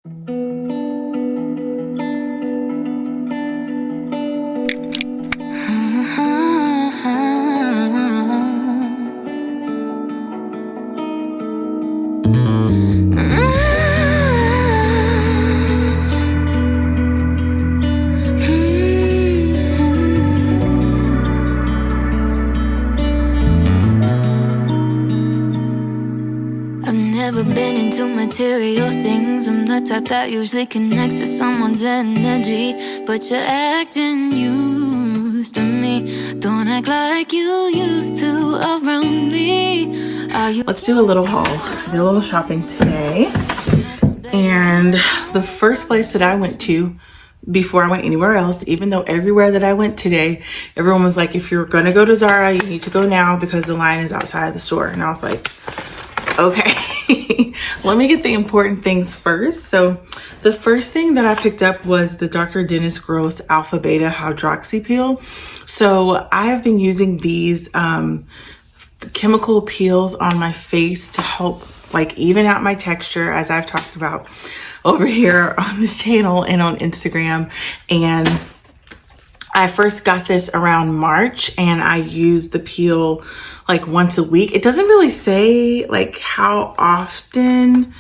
Never been into material things. I'm the type that usually connects to someone's energy, but you're acting used to me. Don't act like you used to around me. Let's do a little haul. Did a little shopping today, and the first place that I went to before I went anywhere else, even though everywhere that I went today, everyone was like, if you're gonna go to Zara, you need to go now because the line is outside of the store. And I was like, okay, let me get the important things first. So the first thing that I picked up was the Dr. Dennis Gross Alpha Beta Hydroxy Peel. So I have been using these chemical peels on my face to help like even out my texture, as I've talked about over here on this channel and on Instagram. And I first got this around March, and I use the peel like once a week. It doesn't really say like how often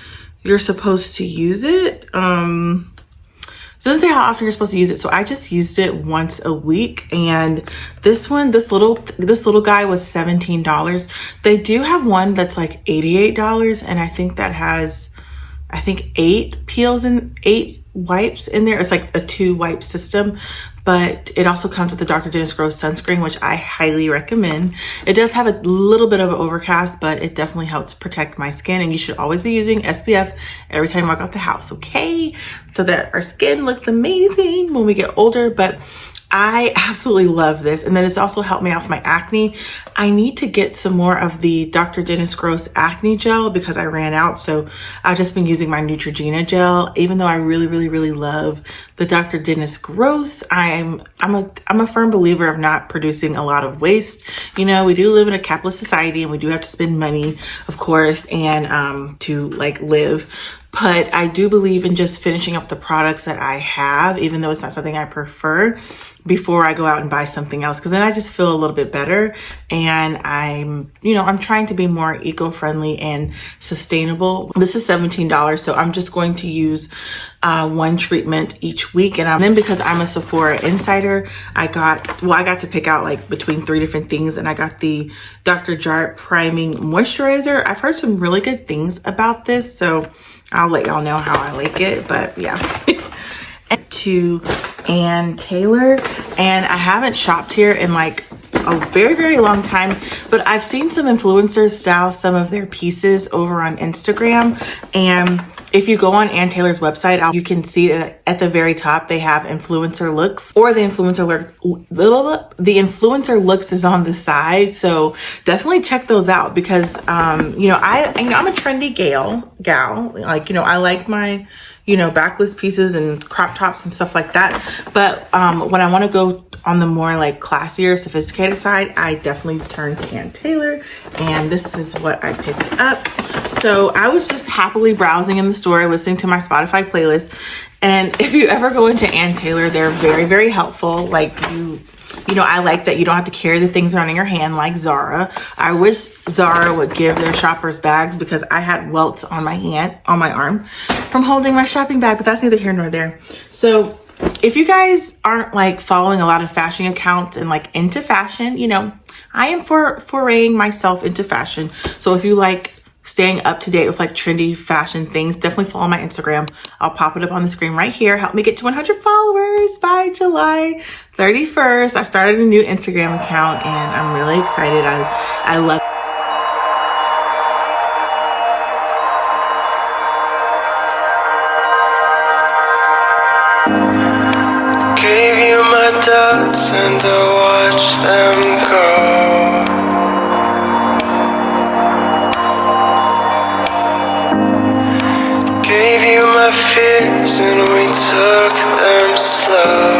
you're supposed to use it. It doesn't say how often you're supposed to use it. So I just used it once a week. And this one, this little guy was $17. They do have one that's like $88. And I think that has, 8 peels and 8 wipes in there. It's like a 2-wipe system, but it also comes with the Dr. Dennis Gross sunscreen, which I highly recommend. It does have a little bit of an overcast, but it definitely helps protect my skin. And you should always be using SPF every time you walk out the house, okay? So that our skin looks amazing when we get older. But I absolutely love this. And then it's also helped me out with my acne. I need to get some more of the Dr. Dennis Gross acne gel because I ran out. So I've just been using my Neutrogena gel. Even though I really love the Dr. Dennis Gross, I'm a firm believer of not producing a lot of waste. You know, we do live in a capitalist society and we do have to spend money, of course, and to like live. But I do believe in just finishing up the products that I have, even though it's not something I prefer, before I go out and buy something else, because then I just feel a little bit better. And I'm trying to be more eco-friendly and sustainable. This is $17, so I'm just going to use one treatment each week. And then because I'm a Sephora insider, I got to pick out like between 3 different things, and I got the Dr. Jart Priming Moisturizer. I've heard some really good things about this, so I'll let y'all know how I like it, but yeah. To Ann Taylor, and I haven't shopped here in like a very long time, but I've seen some influencers style some of their pieces over on Instagram. And if you go on Ann Taylor's website, you can see that at the very top they have influencer looks, or the influencer looks is on the side. So definitely check those out because I'm a trendy gal. Like, I like my backless pieces and crop tops and stuff like that. But when I want to go on the more like classier, sophisticated side, I definitely turn to Ann Taylor, and this is what I picked up. So I was just happily browsing in the store, listening to my Spotify playlist. And if you ever go into Ann Taylor, they're very helpful. Like I like that you don't have to carry the things around in your hand like Zara. I wish Zara would give their shoppers bags because I had welts on my arm from holding my shopping bag, but that's neither here nor there. So if you guys aren't like following a lot of fashion accounts and like into fashion, I am foraying myself into fashion. So if you like staying up to date with like trendy fashion things, definitely follow my Instagram. I'll pop it up on the screen right here. Help me get to 100 followers by July 31st. I started a new Instagram account and I'm really excited. I love it. Gave you my doubts and I watched them go. Gave you my fears and we took them slow.